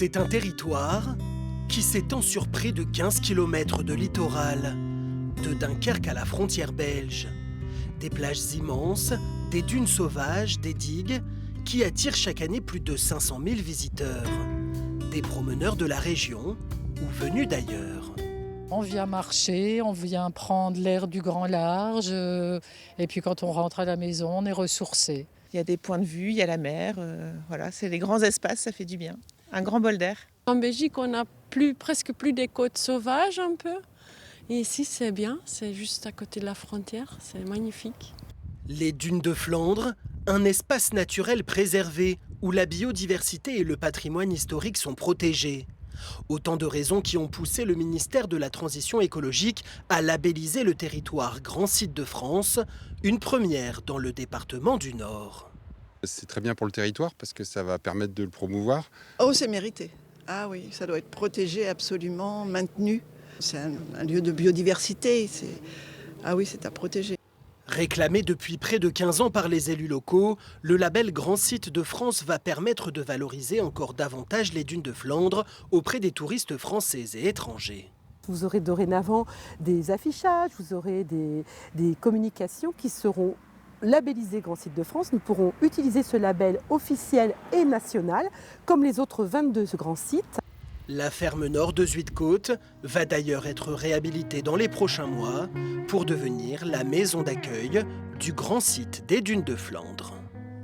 C'est un territoire qui s'étend sur près de 15 km de littoral, de Dunkerque à la frontière belge. Des plages immenses, des dunes sauvages, des digues qui attirent chaque année plus de 500 000 visiteurs. Des promeneurs de la région ou venus d'ailleurs. On vient marcher, on vient prendre l'air du grand large et puis quand on rentre à la maison, on est ressourcé. Il y a des points de vue, il y a la mer, voilà, c'est les grands espaces, ça fait du bien. Un grand bol d'air. En Belgique, on n'a presque plus des côtes sauvages un peu. Et ici, c'est bien, c'est juste à côté de la frontière, c'est magnifique. Les dunes de Flandre, un espace naturel préservé où la biodiversité et le patrimoine historique sont protégés. Autant de raisons qui ont poussé le ministère de la Transition écologique à labelliser le territoire Grand Site de France, une première dans le département du Nord. C'est très bien pour le territoire parce que ça va permettre de le promouvoir. Oh, c'est mérité. Ah oui, ça doit être protégé absolument, maintenu. C'est un lieu de biodiversité. Ah oui, c'est à protéger. Réclamé depuis près de 15 ans par les élus locaux, le label Grand Site de France va permettre de valoriser encore davantage les dunes de Flandre auprès des touristes français et étrangers. Vous aurez dorénavant des affichages, vous aurez des communications qui seront labellisées Grand Site de France. Nous pourrons utiliser ce label officiel et national comme les autres 22 grands sites. La ferme nord de Zuidcote va d'ailleurs être réhabilitée dans les prochains mois pour devenir la maison d'accueil du Grand Site des dunes de Flandre.